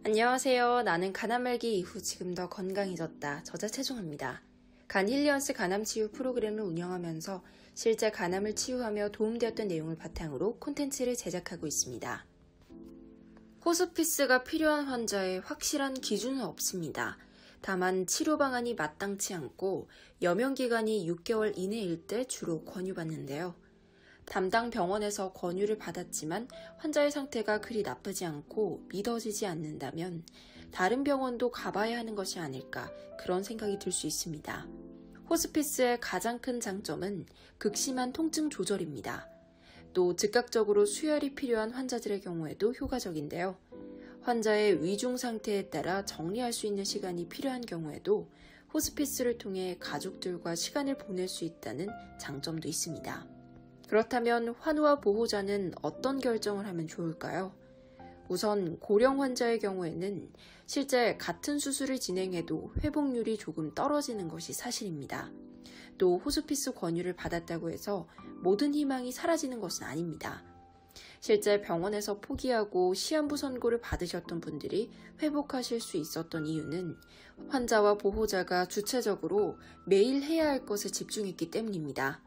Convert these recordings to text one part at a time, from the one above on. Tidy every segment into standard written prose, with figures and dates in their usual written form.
안녕하세요. 나는 간암 말기 이후 지금 더 건강해졌다. 저자 최종아입니다. 간 힐리언스 간암 치유 프로그램을 운영하면서 실제 간암을 치유하며 도움되었던 내용을 바탕으로 콘텐츠를 제작하고 있습니다. 호스피스가 필요한 환자의 확실한 기준은 없습니다. 다만 치료 방안이 마땅치 않고 여명 기간이 6개월 이내일 때 주로 권유받는데요. 담당 병원에서 권유를 받았지만 환자의 상태가 그리 나쁘지 않고 믿어지지 않는다면 다른 병원도 가봐야 하는 것이 아닐까 그런 생각이 들 수 있습니다. 호스피스의 가장 큰 장점은 극심한 통증 조절입니다. 또 즉각적으로 수혈이 필요한 환자들의 경우에도 효과적인데요. 환자의 위중 상태에 따라 정리할 수 있는 시간이 필요한 경우에도 호스피스를 통해 가족들과 시간을 보낼 수 있다는 장점도 있습니다. 그렇다면 환우와 보호자는 어떤 결정을 하면 좋을까요? 우선 고령 환자의 경우에는 실제 같은 수술을 진행해도 회복률이 조금 떨어지는 것이 사실입니다. 또 호스피스 권유를 받았다고 해서 모든 희망이 사라지는 것은 아닙니다. 실제 병원에서 포기하고 시한부 선고를 받으셨던 분들이 회복하실 수 있었던 이유는 환자와 보호자가 주체적으로 매일 해야 할 것에 집중했기 때문입니다.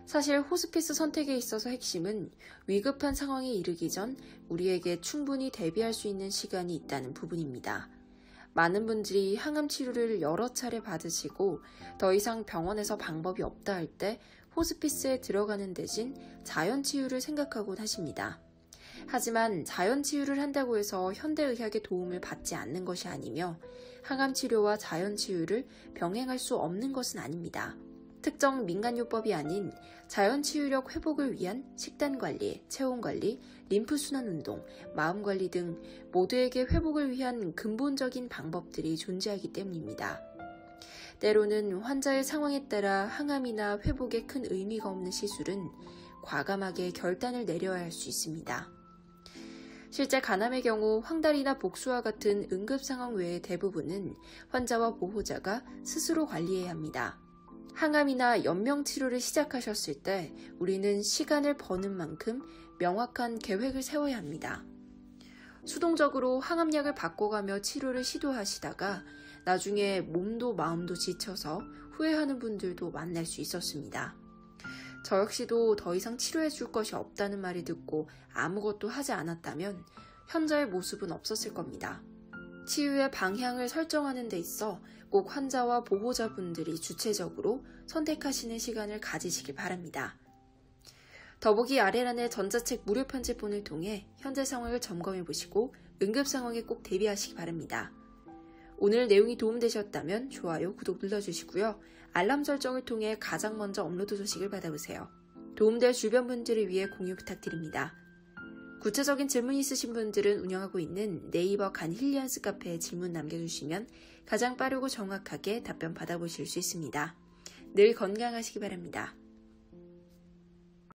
사실 호스피스 선택에 있어서 핵심은 위급한 상황에 이르기 전 우리에게 충분히 대비할 수 있는 시간이 있다는 부분입니다. 많은 분들이 항암 치료를 여러 차례 받으시고 더 이상 병원에서 방법이 없다 할 때 호스피스에 들어가는 대신 자연치유를 생각하곤 하십니다. 하지만 자연치유를 한다고 해서 현대의학의 도움을 받지 않는 것이 아니며 항암치료와 자연치유를 병행할 수 없는 것은 아닙니다. 특정 민간요법이 아닌 자연치유력 회복을 위한 식단관리, 체온관리, 림프순환 운동, 마음관리 등 모두에게 회복을 위한 근본적인 방법들이 존재하기 때문입니다. 때로는 환자의 상황에 따라 항암이나 회복에 큰 의미가 없는 시술은 과감하게 결단을 내려야 할 수 있습니다. 실제 간암의 경우 황달이나 복수와 같은 응급 상황 외의 대부분은 환자와 보호자가 스스로 관리해야 합니다. 항암이나 연명 치료를 시작하셨을 때 우리는 시간을 버는 만큼 명확한 계획을 세워야 합니다. 수동적으로 항암약을 바꿔가며 치료를 시도하시다가 나중에 몸도 마음도 지쳐서 후회하는 분들도 만날 수 있었습니다. 저 역시도 더 이상 치료해 줄 것이 없다는 말을 듣고 아무것도 하지 않았다면 현재의 모습은 없었을 겁니다. 치유의 방향을 설정하는 데 있어 꼭 환자와 보호자분들이 주체적으로 선택하시는 시간을 가지시길 바랍니다. 더보기 아래란의 전자책 무료 편집본을 통해 현재 상황을 점검해 보시고 응급 상황에 꼭 대비하시기 바랍니다. 오늘 내용이 도움되셨다면 좋아요, 구독 눌러주시고요. 알람 설정을 통해 가장 먼저 업로드 소식을 받아보세요. 도움될 주변 분들을 위해 공유 부탁드립니다. 구체적인 질문 있으신 분들은 운영하고 있는 네이버 간 힐리언스 카페에 질문 남겨주시면 가장 빠르고 정확하게 답변 받아보실 수 있습니다. 늘 건강하시기 바랍니다.